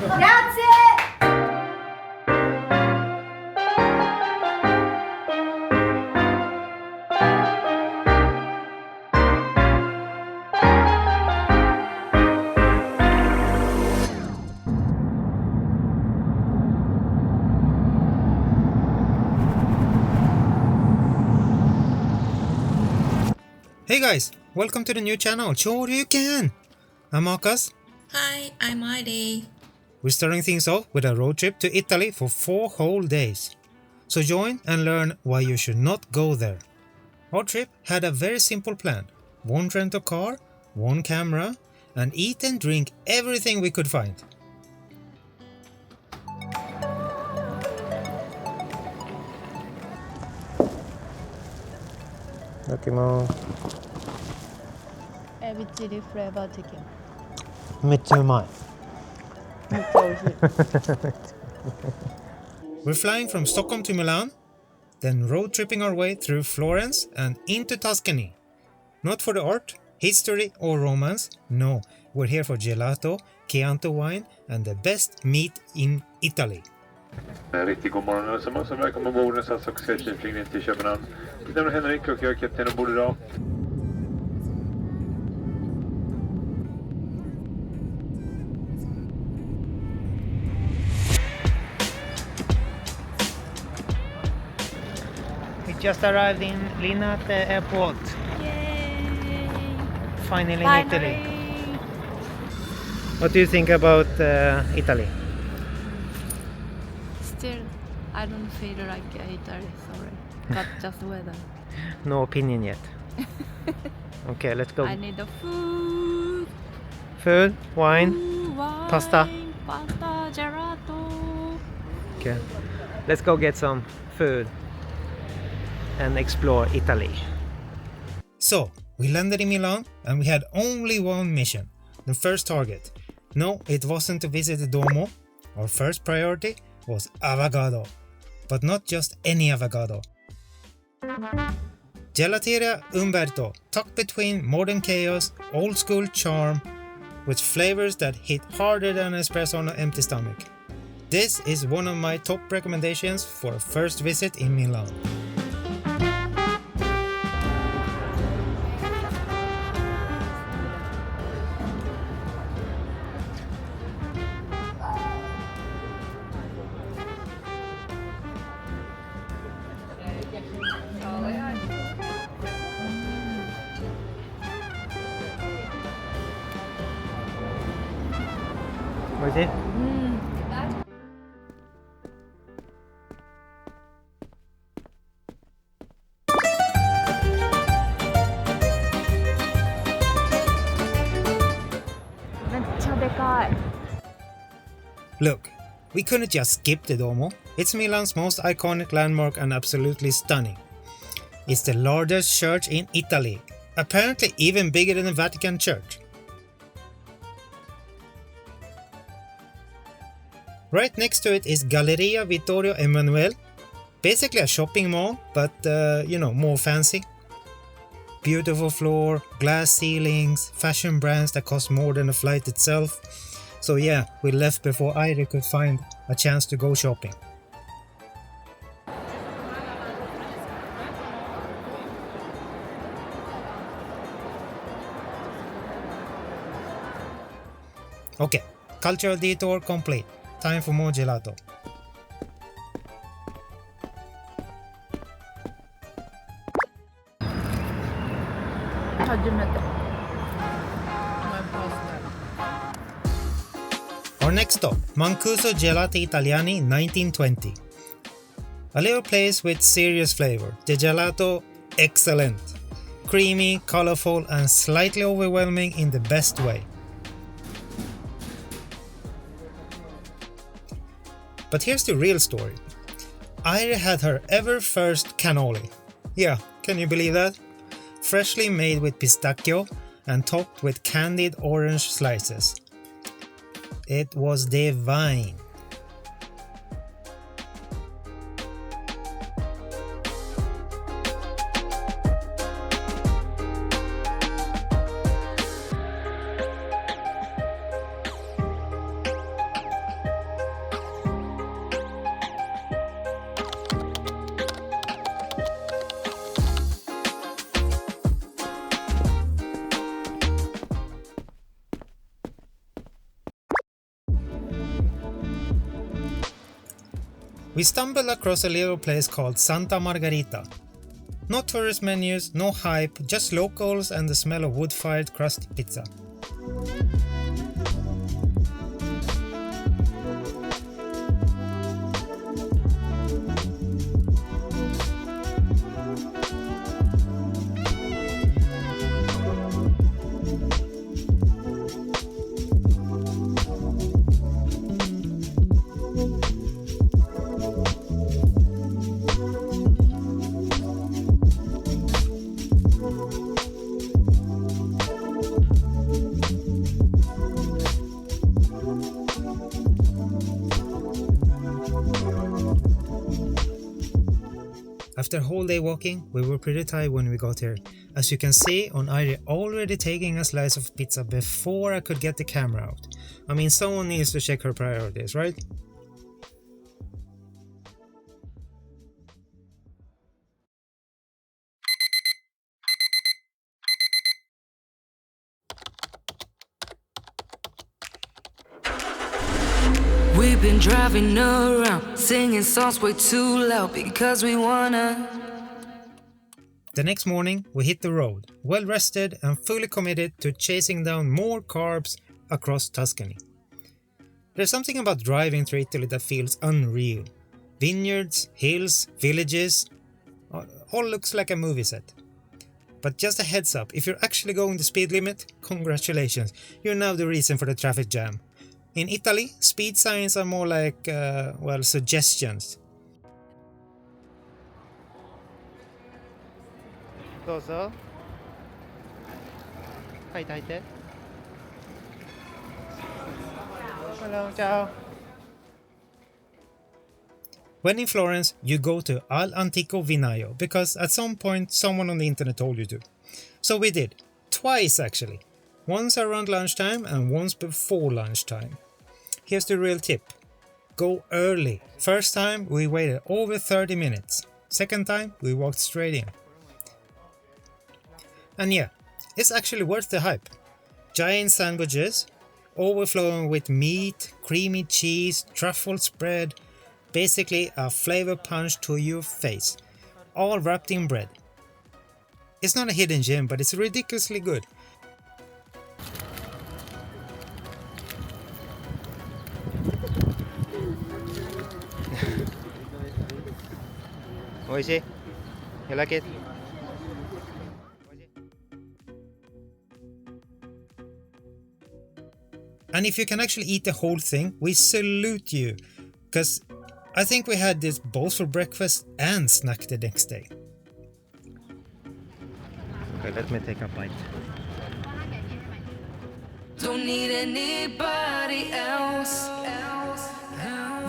Grazie! Hey guys, welcome to the new channel Choryuken! I'm Marcus. Hi, I'm Heidi. We're starting things off with a road trip to Italy for 4 whole days. So join and learn why you should not go there. Our trip had a very simple plan. 1 rental car, 1 camera, and eat and drink everything we could find. Every chili flavor chicken. めっちゃうまい. めっちゃ美味しい。 We're flying from Stockholm to Milan, then road tripping our way through Florence and into Tuscany. Not for the art, history or romance, no, we're here for gelato, Chianti wine and the best meat in Italy. Riktigt god morgon allesammans och välkommen ombord. SAS och flygning in till Köpenhamn. Mitt namn är Henrik och jag är kapten ombord idag. We just arrived in Linate airport. Yay! Finally in Italy. What do you think about Italy? Still, I don't feel like Italy, sorry. But just weather. No opinion yet. Okay, let's go. I need the food. Food, wine. Wine, Pasta. Pasta, gelato. Okay, let's go get some food and explore Italy. So, we landed in Milan and we had only one mission, the first target. No, it wasn't to visit the Duomo. Our first priority was Avogadro, but not just any Avogadro. Gelateria Umberto, tucked between modern chaos, old school charm, with flavors that hit harder than espresso on an empty stomach. This is one of my top recommendations for a first visit in Milan. Was it? Look, we couldn't just skip the Duomo. It's Milan's most iconic landmark and absolutely stunning. It's the largest church in Italy, apparently even bigger than the Vatican Church. Right next to it is Galleria Vittorio Emanuele, basically a shopping mall, but more fancy. Beautiful floor, glass ceilings, fashion brands that cost more than the flight itself. So yeah, we left before Airi could find a chance to go shopping. Okay, cultural detour complete. Time for more gelato. Our next stop, Mancuso Gelati Italiani 1920. A little place with serious flavor. The gelato, excellent. Creamy, colorful and slightly overwhelming in the best way. But here's the real story. Airi had her ever first cannoli. Yeah, can you believe that? Freshly made with pistachio and topped with candied orange slices. It was divine. we stumbled across a little place called Santa Margarita. No tourist menus, no hype, just locals and the smell of wood-fired crusty pizza. After a whole day walking, we were pretty tired when we got here. As you can see, on Airi already taking a slice of pizza before I could get the camera out. I mean, someone needs to check her priorities, right? We've been driving around, singing songs way too loud because we wanna. The next morning, we hit the road, well rested and fully committed to chasing down more carbs across Tuscany. There's something about driving through Italy that feels unreal. Vineyards, hills, villages, all looks like a movie set. But just a heads up, if you're actually going the speed limit, congratulations, you're now the reason for the traffic jam. In Italy, speed signs are more like, suggestions. どうぞ。入って入って。Hello, ciao. When in Florence, you go to Al Antico Vinaio because at some point someone on the internet told you to. So we did. Twice actually. Once around lunchtime and once before lunchtime. Here's the real tip. Go early. First time we waited over 30 minutes. Second time we walked straight in. And yeah, it's actually worth the hype. Giant sandwiches, overflowing with meat, creamy cheese, truffle spread, basically a flavor punch to your face, all wrapped in bread. It's not a hidden gem, but it's ridiculously good. Oishi? You like it? And if you can actually eat the whole thing, we salute you, because I think we had this both for breakfast and snack the next day. Okay, let me take a bite. Don't need anybody else.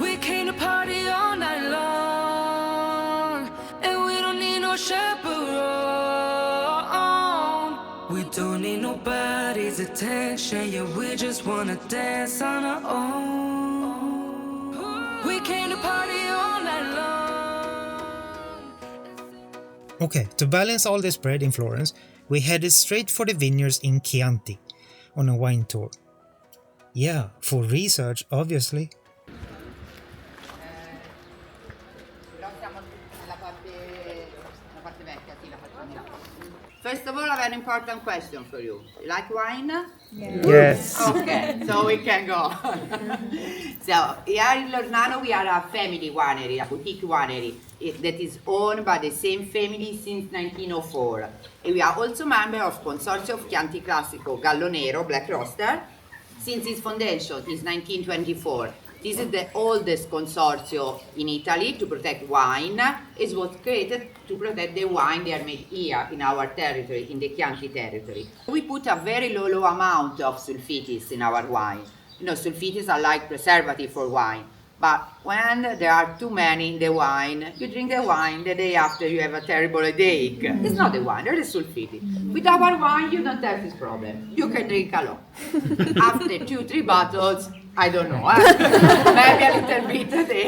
We came to party all night long, and we don't need no chaperone. We don't need nobody's attention, yeah, we just wanna dance on our own. We came to party all night long. Okay, to balance all this bread in Florence, we headed straight for the vineyards in Chianti on a wine tour. Yeah, for research, obviously. First of all, I have an important question for you. You like wine? Yes. Okay, so we can go. So, here in Lornano we are a family winery, a boutique winery that is owned by the same family since 1904. And we are also member of Consorzio of Chianti Classico Gallo Nero Black Roaster since its foundation is 1924. This is the oldest consortio in Italy to protect wine. It was created to protect the wine they are made here in our territory, in the Chianti territory. We put a very low amount of sulfites in our wine. You know, sulfites are like preservative for wine. But when there are too many in the wine, you drink the wine, the day after you have a terrible headache. It's not the wine, it's the sulfite. With our wine, you don't have this problem. You can drink a lot. After 2-3 bottles, I don't know, maybe a little bit a day.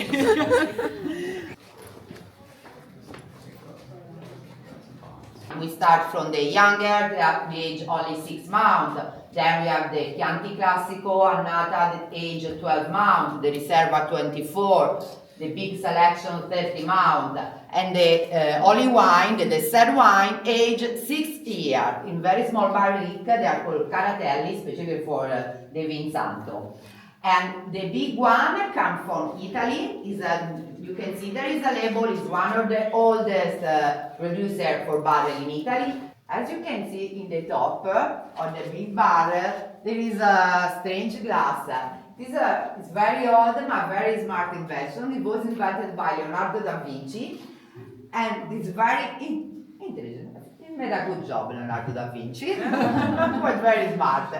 We start from the younger, the age only 6 months. Then we have the Chianti Classico, Annata at age 12 months, the Riserva 24. the big selection 30 mount, and the olive wine, the dessert wine, aged 6 years in very small barrique. They are called Caratelli, especially for the Vinsanto. And the big one comes from Italy. You can see there is a label. It's one of the oldest producer for barrel in Italy. As you can see in the top on the big barrel, there is a strange glass. It's very old, but very smart invention. It was invented by Leonardo da Vinci, and it's very intelligent. He made a good job, Leonardo da Vinci. He was very smart.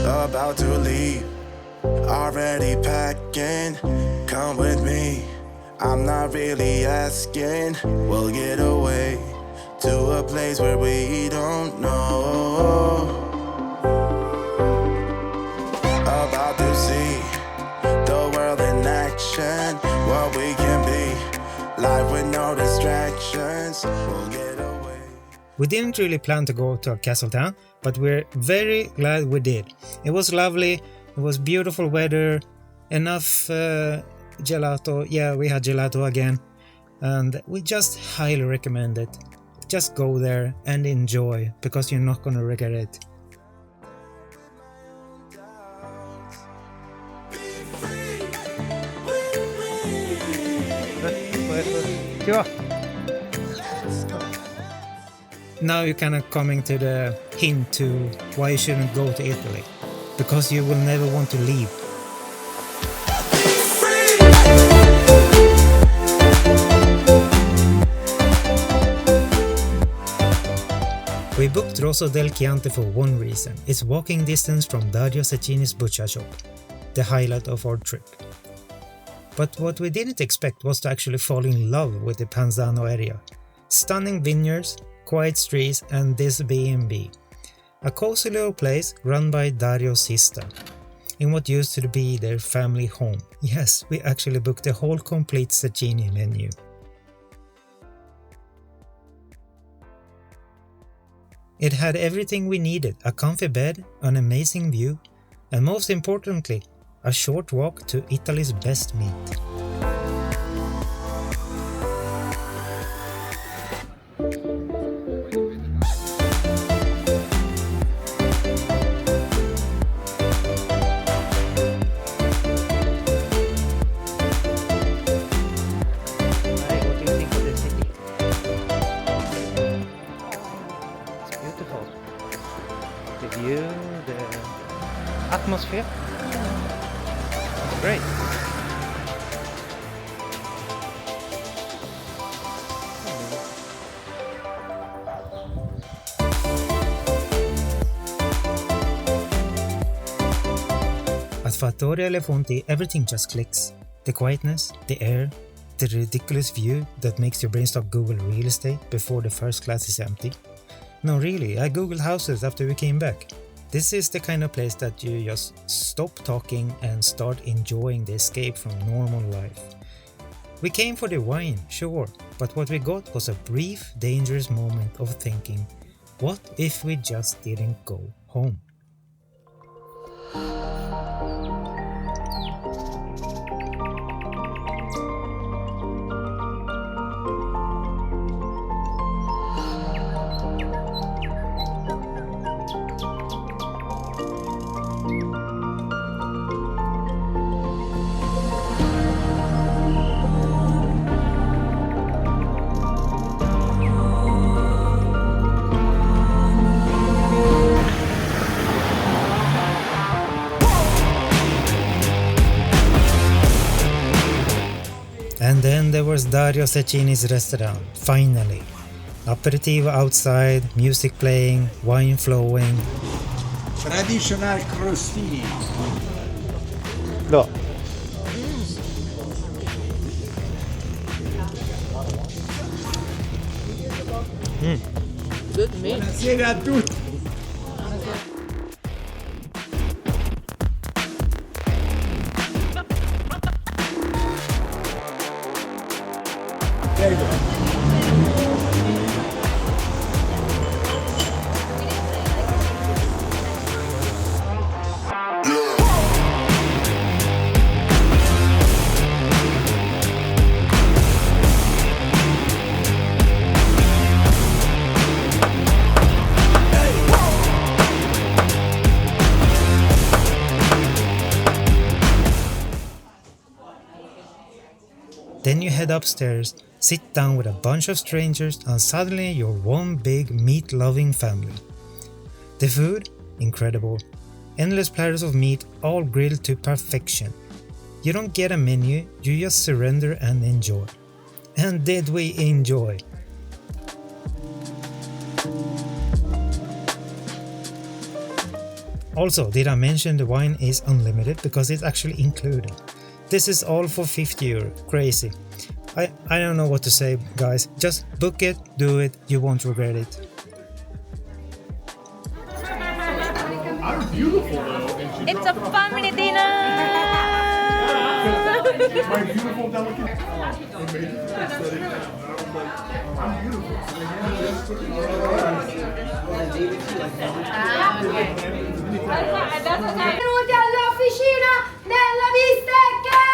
About to leave, already packing. Come with me, I'm not really asking. We'll get away to a place where we don't know. About to see the world in action, what we can be, life with no distractions. We'll get away. We didn't really plan to go to a castle town, but we're very glad we did. It was lovely, it was beautiful weather, enough gelato. Yeah, we had gelato again, and we just highly recommend it. Just go there and enjoy, because you're not gonna regret it. Now you're kind of coming to the hint to why you shouldn't go to Italy. Because you will never want to leave. We booked Rosso del Chianti for one reason. It's walking distance from Dario Cecchini's butcher shop, the highlight of our trip. But what we didn't expect was to actually fall in love with the Panzano area. Stunning vineyards, quiet streets, and this B&B. A cozy little place run by Dario's sister, in what used to be their family home. Yes, we actually booked the whole complete Cecchini menu. It had everything we needed, a comfy bed, an amazing view, and most importantly, a short walk to Italy's best meat. Atmosphere. It's great. At Fattoria Elefanti, everything just clicks. The quietness, the air, the ridiculous view that makes your brain stop Google real estate before the first class is empty. No, really, I googled houses after we came back. This is the kind of place that you just stop talking and start enjoying the escape from normal life. We came for the wine, sure, but what we got was a brief, dangerous moment of thinking, what if we just didn't go home? towards Dario Cecchini's restaurant, finally. Aperitivo outside, music playing, wine flowing. Traditional crostini. Look. Buonasera a tutti. Then you head upstairs, sit down with a bunch of strangers, and suddenly you're one big meat-loving family. The food? Incredible. Endless platters of meat, all grilled to perfection. You don't get a menu, you just surrender and enjoy. And did we enjoy? Also, did I mention the wine is unlimited because it's actually included? This is all for 50 euro. Crazy. I don't know what to say, guys. Just book it, do it, you won't regret it. I'm beautiful though. It's a family dinner! My beautiful, delicate. Benvenuti all'officina della bistecca!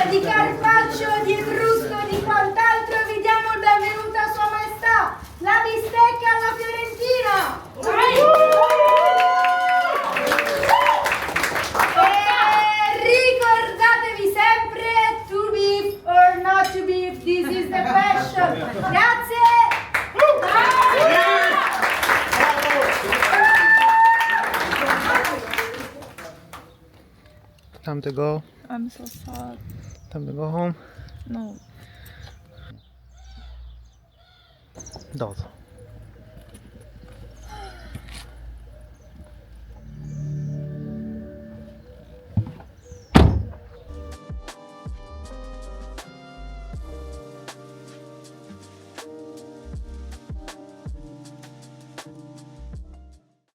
Di carpaccio, di brusco, di quant'altro vi diamo il benvenuto a Sua Maestà, la bistecca alla fiorentina! E ricordatevi sempre to beef or not to beef, this is the question. Grazie! Time to go. I'm so sad. Time to go home. No. Dozo.